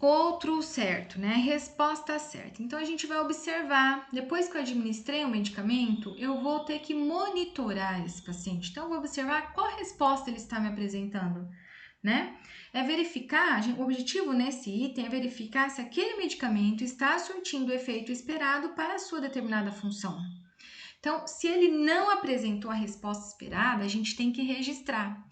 Outro certo, né? Resposta certa. Então a gente vai observar, depois que eu administrei o medicamento, eu vou ter que monitorar esse paciente. Então eu vou observar qual resposta ele está me apresentando, né? É verificar, o objetivo nesse item é verificar se aquele medicamento está surtindo o efeito esperado para a sua determinada função. Então, se ele não apresentou a resposta esperada, a gente tem que registrar.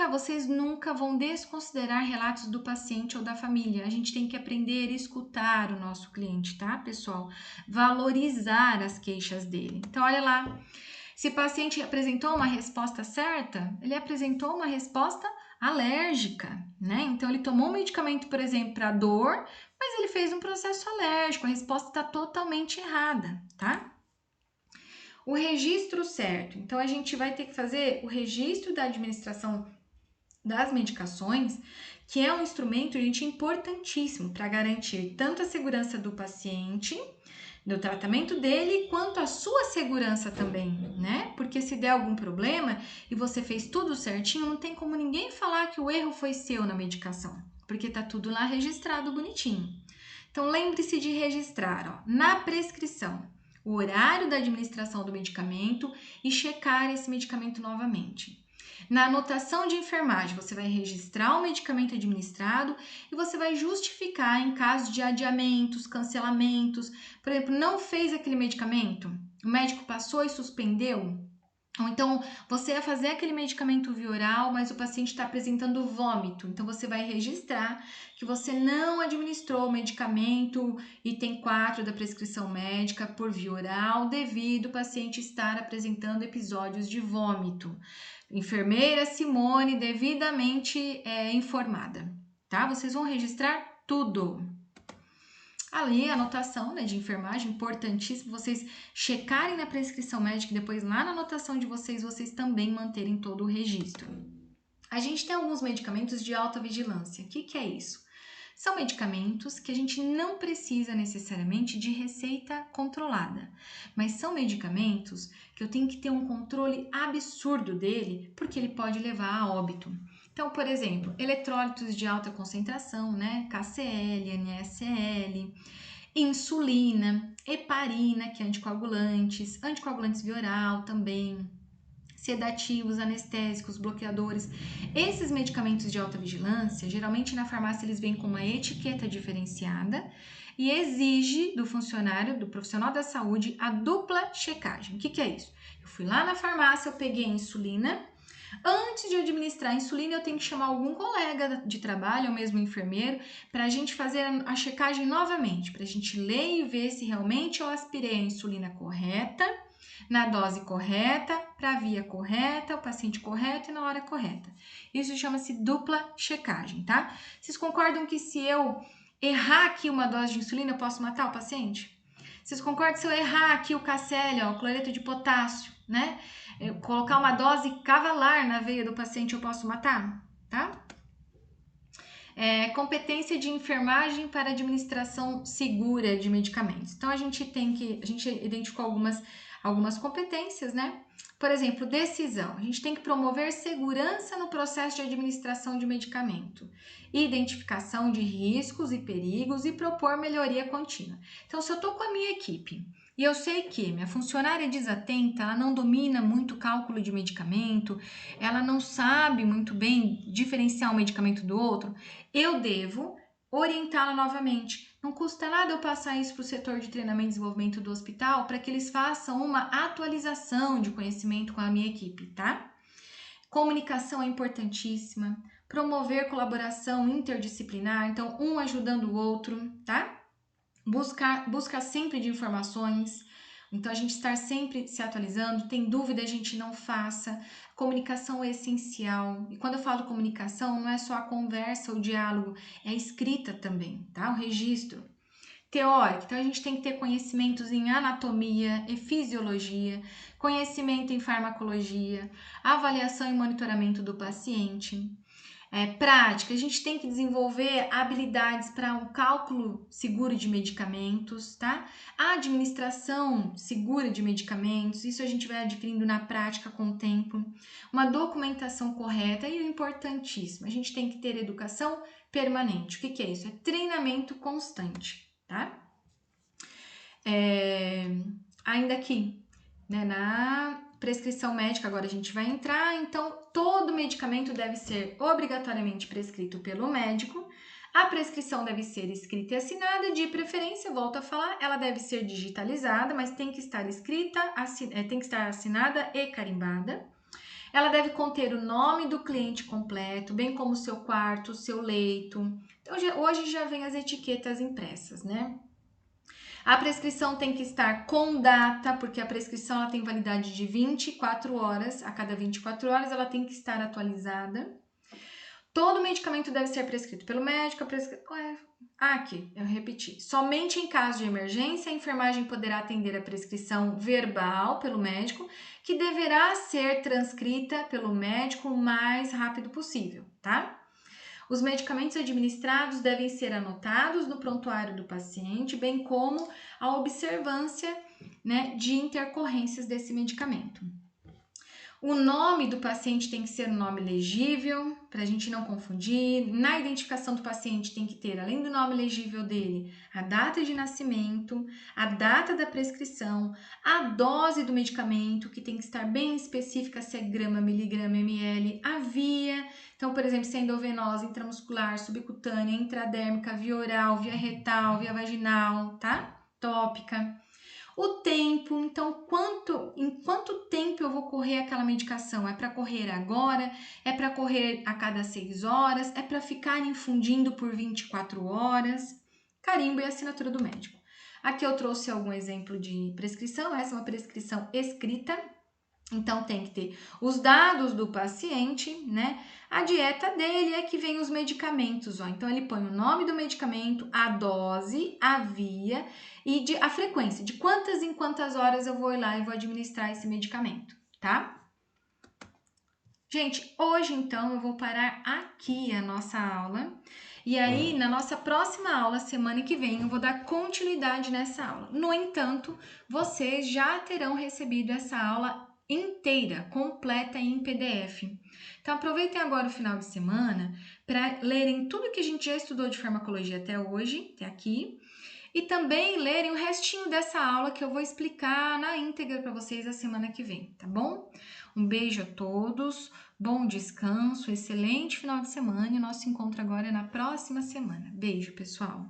Vocês nunca vão desconsiderar relatos do paciente ou da família. A gente tem que aprender a escutar o nosso cliente, tá, pessoal? Valorizar as queixas dele. Então, olha lá. Se o paciente apresentou uma resposta certa, ele apresentou uma resposta alérgica, né? Então, ele tomou um medicamento, por exemplo, para dor, mas ele fez um processo alérgico. A resposta está totalmente errada, tá? O registro certo. Então, a gente vai ter que fazer o registro da administração das medicações, que é um instrumento, gente, importantíssimo para garantir tanto a segurança do paciente, do tratamento dele, quanto a sua segurança também, né? Porque se der algum problema e você fez tudo certinho, não tem como ninguém falar que o erro foi seu na medicação, porque tá tudo lá registrado bonitinho. Então, lembre-se de registrar, ó, na prescrição, o horário da administração do medicamento e checar esse medicamento novamente. Na anotação de enfermagem, você vai registrar o medicamento administrado e você vai justificar em caso de adiamentos, cancelamentos. Por exemplo, não fez aquele medicamento, o médico passou e suspendeu. Ou então, você ia fazer aquele medicamento via oral, mas o paciente está apresentando vômito. Então, você vai registrar que você não administrou o medicamento item 4 da prescrição médica por via oral, devido ao paciente estar apresentando episódios de vômito. Enfermeira Simone, devidamente informada, tá? Vocês vão registrar tudo. Ali, a anotação, né, de enfermagem, importantíssimo vocês checarem na prescrição médica e depois lá na anotação de vocês, vocês também manterem todo o registro. A gente tem alguns medicamentos de alta vigilância. O que é isso? São medicamentos que a gente não precisa necessariamente de receita controlada, mas são medicamentos que eu tenho que ter um controle absurdo dele, porque ele pode levar a óbito. Então, por exemplo, eletrólitos de alta concentração, né? KCl, NSL, insulina, heparina, que é anticoagulantes via oral também, sedativos, anestésicos, bloqueadores. Esses medicamentos de alta vigilância, geralmente na farmácia eles vêm com uma etiqueta diferenciada e exige do funcionário, do profissional da saúde, a dupla checagem. O que é isso? Eu fui lá na farmácia, eu peguei a insulina. Antes de administrar a insulina, eu tenho que chamar algum colega de trabalho, ou mesmo enfermeiro, para a gente fazer a checagem novamente, para a gente ler e ver se realmente eu aspirei a insulina correta, na dose correta, para a via correta, o paciente correto e na hora correta. Isso chama-se dupla checagem, tá? Vocês concordam que se eu errar aqui uma dose de insulina, eu posso matar o paciente? Vocês concordam que se eu errar aqui o KCl, o cloreto de potássio, né? Eu colocar uma dose cavalar na veia do paciente, eu posso matar, tá? Competência de enfermagem para administração segura de medicamentos. Então, a gente identificou algumas competências, né? Por exemplo, decisão. A gente tem que promover segurança no processo de administração de medicamento, identificação de riscos e perigos e propor melhoria contínua. Então, se eu estou com a minha equipe e eu sei que minha funcionária é desatenta, ela não domina muito o cálculo de medicamento, ela não sabe muito bem diferenciar um medicamento do outro, eu devo orientá-la novamente. Não custa nada eu passar isso para o setor de treinamento e desenvolvimento do hospital para que eles façam uma atualização de conhecimento com a minha equipe, tá? Comunicação é importantíssima. Promover colaboração interdisciplinar, então um ajudando o outro, tá? Busca sempre de informações, então a gente estar sempre se atualizando, tem dúvida a gente não faça, comunicação é essencial, e quando eu falo comunicação não é só a conversa, o diálogo, é a escrita também, tá? O registro. Teórico, então a gente tem que ter conhecimentos em anatomia e fisiologia, conhecimento em farmacologia, avaliação e monitoramento do paciente, Prática, a gente tem que desenvolver habilidades para um cálculo seguro de medicamentos, tá? A administração segura de medicamentos, isso a gente vai adquirindo na prática com o tempo. Uma documentação correta e o importantíssimo, a gente tem que ter educação permanente. O que é isso? É treinamento constante, tá? Ainda aqui, né, na prescrição médica, agora a gente vai entrar, então todo medicamento deve ser obrigatoriamente prescrito pelo médico. A prescrição deve ser escrita e assinada, de preferência, volto a falar, ela deve ser digitalizada, mas tem que estar escrita, tem que estar assinada e carimbada. Ela deve conter o nome do cliente completo, bem como o seu quarto, o seu leito. Então, hoje já vem as etiquetas impressas, né? A prescrição tem que estar com data, porque a prescrição ela tem validade de 24 horas. A cada 24 horas ela tem que estar atualizada. Todo medicamento deve ser prescrito pelo médico. Aqui, eu repeti. Somente em caso de emergência, a enfermagem poderá atender a prescrição verbal pelo médico, que deverá ser transcrita pelo médico o mais rápido possível, tá? Os medicamentos administrados devem ser anotados no prontuário do paciente, bem como a observância, né, de intercorrências desse medicamento. O nome do paciente tem que ser um nome legível, para a gente não confundir. Na identificação do paciente tem que ter, além do nome legível dele, a data de nascimento, a data da prescrição, a dose do medicamento, que tem que estar bem específica, se é grama, miligrama, ml, a via. Então, por exemplo, se é endovenosa, intramuscular, subcutânea, intradérmica, via oral, via retal, via vaginal, tá? Tópica. O tempo, então, em quanto tempo eu vou correr aquela medicação? É para correr agora? É para correr a cada 6 horas? É para ficar infundindo por 24 horas? Carimbo e assinatura do médico. Aqui eu trouxe algum exemplo de prescrição. Essa é uma prescrição escrita. Então, tem que ter os dados do paciente, né? A dieta dele é que vem os medicamentos, ó. Então, ele põe o nome do medicamento, a dose, a via e a frequência, de quantas em quantas horas eu vou ir lá e vou administrar esse medicamento, tá? Gente, hoje, então, eu vou parar aqui a nossa aula. E aí, na nossa próxima aula, semana que vem, eu vou dar continuidade nessa aula. No entanto, vocês já terão recebido essa aula inteira, completa em PDF. Então, aproveitem agora o final de semana para lerem tudo que a gente já estudou de farmacologia até hoje, até aqui, e também lerem o restinho dessa aula que eu vou explicar na íntegra para vocês a semana que vem, tá bom? Um beijo a todos, bom descanso, excelente final de semana e o nosso encontro agora é na próxima semana. Beijo, pessoal!